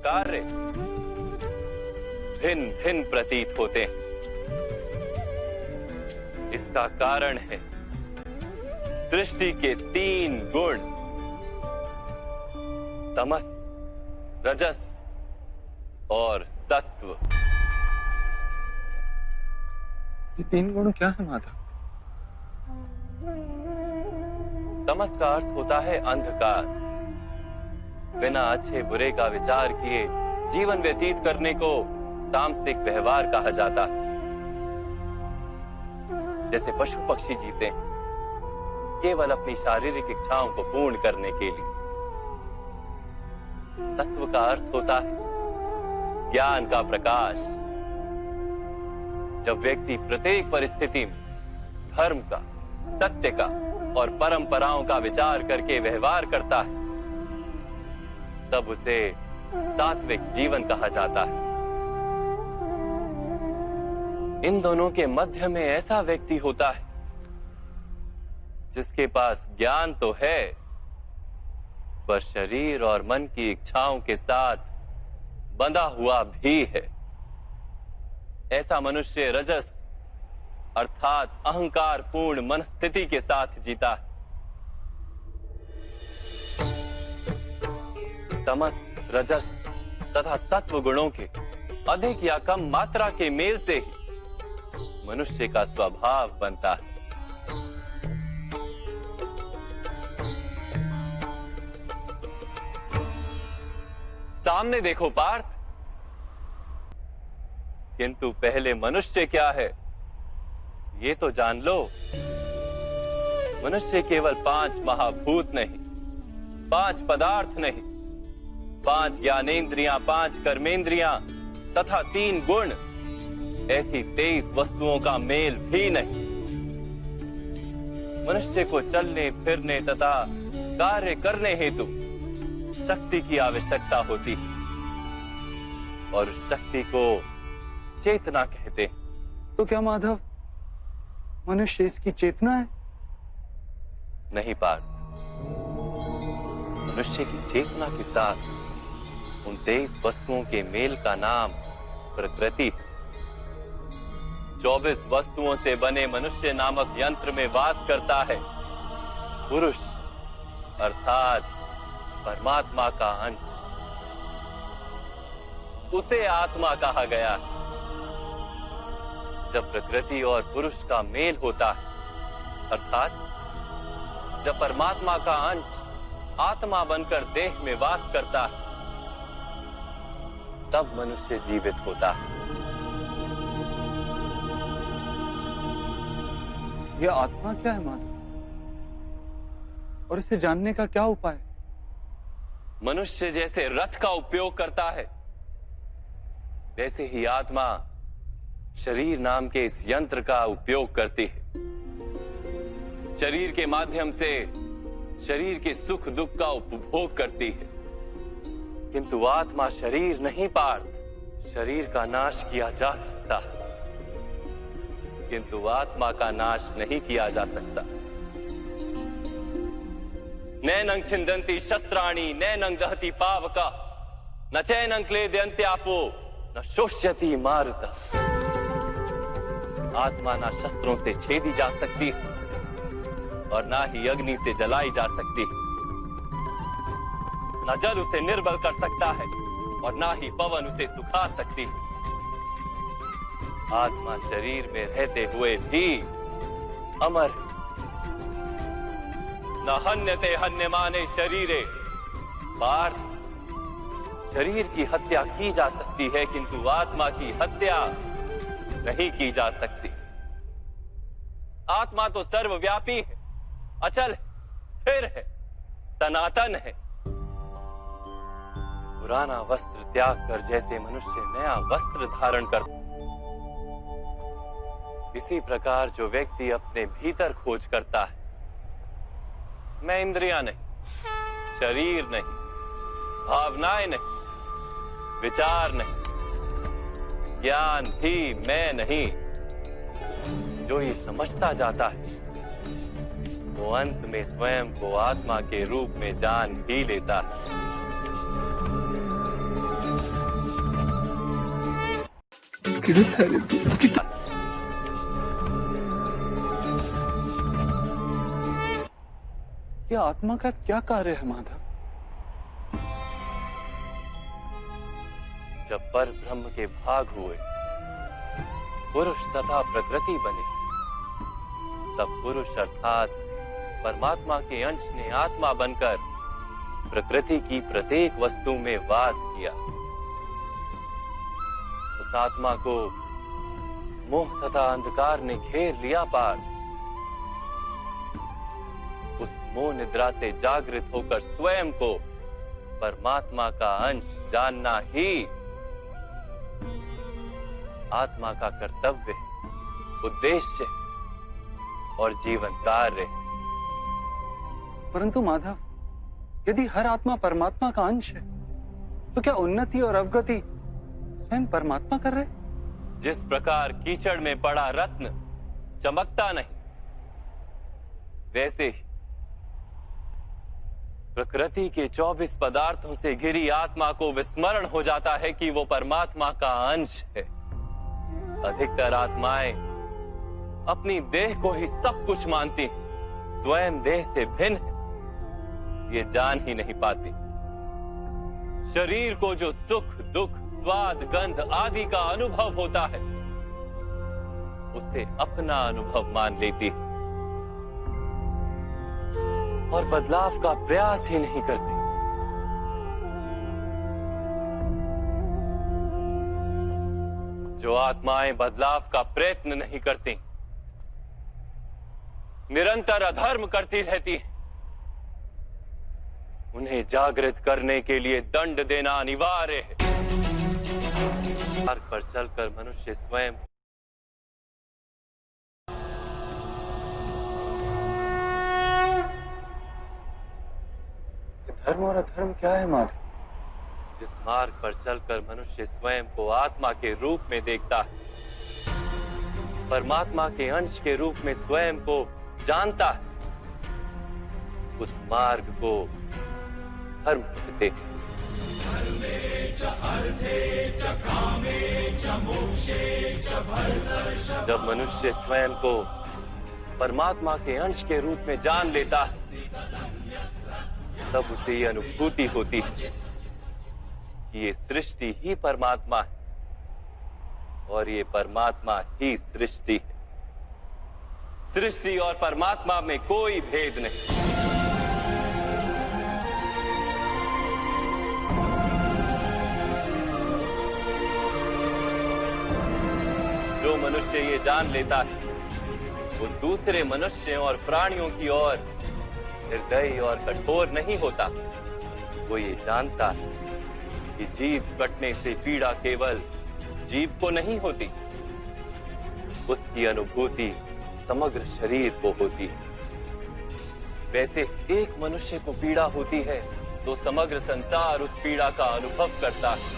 कार्य भिन्न भिन्न प्रतीत होते हैं। इसका कारण है सृष्टि के 3 गुण, तमस, रजस और सत्व। ये 3 गुण क्या है माधव? तमस का अर्थ होता है अंधकार। बिना अच्छे बुरे का विचार किए जीवन व्यतीत करने को तामसिक व्यवहार कहा जाता है। जैसे पशु पक्षी जीते हैं केवल अपनी शारीरिक इच्छाओं को पूर्ण करने के लिए। सत्व का अर्थ होता है ज्ञान का प्रकाश। जब व्यक्ति प्रत्येक परिस्थिति में धर्म का, सत्य का और परंपराओं का विचार करके व्यवहार करता है तब उसे सात्विक जीवन कहा जाता है। इन दोनों के मध्य में ऐसा व्यक्ति होता है जिसके पास ज्ञान तो है पर शरीर और मन की इच्छाओं के साथ बंधा हुआ भी है। ऐसा मनुष्य रजस अर्थात अहंकार पूर्ण मनस्थिति के साथ जीता है। तमस, रजस तथा सत्व गुणों के अधिक या कम मात्रा के मेल से ही मनुष्य का स्वभाव बनता है। सामने देखो पार्थ, किंतु पहले मनुष्य क्या है ये तो जान लो। मनुष्य केवल 5 महाभूत नहीं, 5 पदार्थ नहीं, 5 ज्ञानेंद्रियां, 5 कर्मेंद्रियां तथा 3 गुण, ऐसी 23 वस्तुओं का मेल भी नहीं। मनुष्य को चलने फिरने तथा कार्य करने हेतु शक्ति की आवश्यकता होती है और उस शक्ति को चेतना कहते हैं। तो क्या माधव मनुष्य इसकी चेतना है? नहीं पार्थ, मनुष्य की चेतना के साथ उन 23 वस्तुओं के मेल का नाम प्रकृति है। 24 वस्तुओं से बने मनुष्य नामक यंत्र में वास करता है पुरुष अर्थात परमात्मा का अंश। उसे आत्मा कहा गया है। जब प्रकृति और पुरुष का मेल होता है अर्थात जब परमात्मा का अंश आत्मा बनकर देह में वास करता है तब मनुष्य जीवित होता है। यह आत्मा क्या है माधव और इसे जानने का क्या उपाय है? मनुष्य जैसे रथ का उपयोग करता है वैसे ही आत्मा शरीर नाम के इस यंत्र का उपयोग करती है। शरीर के माध्यम से शरीर के सुख दुख का उपभोग करती है, किंतु आत्मा शरीर नहीं पार्थ। शरीर का नाश किया जा सकता है किंतु आत्मा का नाश नहीं किया जा सकता। नैनं छिन्दन्ति शस्त्राणि नैनं दहति पावका न चैनं क्लेदयन्त्यापो न शोष्यति मारुता। आत्मा ना शस्त्रों से छेदी जा सकती और ना ही अग्नि से जलाई जा सकती। न जल उसे निर्बल कर सकता है और ना ही पवन उसे सुखा सकती। आत्मा शरीर में रहते हुए भी अमर है। न हन्यते हन्यमाने शरीरे। पार्थ, शरीर की हत्या की जा सकती है किंतु आत्मा की हत्या नहीं की जा सकती। आत्मा तो सर्वव्यापी है, अचल है, स्थिर है, सनातन है। पुराना वस्त्र त्याग कर जैसे मनुष्य नया वस्त्र धारण करता, इसी प्रकार जो व्यक्ति अपने भीतर खोज करता है, मैं इंद्रियां नहीं, शरीर नहीं, भावनाएं नहीं, विचार नहीं, ज्ञान भी मैं नहीं, जो ये समझता जाता है वो अंत में स्वयं को आत्मा के रूप में जान ही लेता है। ये आत्मा का क्या कार्य है माधव? जब पर ब्रह्म के भाग हुए, पुरुष तथा प्रकृति बने, तब पुरुष अर्थात परमात्मा के अंश ने आत्मा बनकर प्रकृति की प्रत्येक वस्तु में वास किया। उस आत्मा को मोह तथा अंधकार ने घेर लिया पार। उस मोह निद्रा से जागृत होकर स्वयं को परमात्मा का अंश जानना ही आत्मा का कर्तव्य, उद्देश्य और जीवन कार्य। परंतु माधव, यदि हर आत्मा परमात्मा का अंश है, तो क्या उन्नति और अवगति स्वयं परमात्मा कर रहे? जिस प्रकार कीचड़ में पड़ा रत्न चमकता नहीं, वैसे ही प्रकृति के 24 पदार्थों से घिरी आत्मा को विस्मरण हो जाता है कि वो परमात्मा का अंश है। अधिकतर आत्माएं अपनी देह को ही सब कुछ मानती हैं, स्वयं देह से भिन्न है ये जान ही नहीं पाती। शरीर को जो सुख, दुख, स्वाद, गंध आदि का अनुभव होता है, उसे अपना अनुभव मान लेती है और बदलाव का प्रयास ही नहीं करती। जो आत्माएं बदलाव का प्रयत्न नहीं करती, निरंतर अधर्म करती रहती हैं, उन्हें जागृत करने के लिए दंड देना अनिवार्य है। मार्ग पर चलकर मनुष्य स्वयं धर्म और अधर्म क्या है माधव? जिस मार्ग पर चलकर मनुष्य स्वयं को आत्मा के रूप में देखता है, परमात्मा के अंश के रूप में स्वयं को जानता है, उस मार्ग को धर्म कहते हैं। जब मनुष्य स्वयं को परमात्मा के अंश के रूप में जान लेता है, तब उसे ये अनुभूति होती है कि ये सृष्टि ही परमात्मा है और ये परमात्मा ही सृष्टि है। सृष्टि और परमात्मा में कोई भेद नहीं। जो मनुष्य ये जान लेता है, वो दूसरे मनुष्य और प्राणियों की ओर निर्दयी और कठोर नहीं होता। वो ये जानता है कि जीव कटने से पीड़ा केवल जीव को नहीं होती, उसकी अनुभूति समग्र शरीर को होती है। वैसे एक मनुष्य को पीड़ा होती है तो समग्र संसार उस पीड़ा का अनुभव करता है।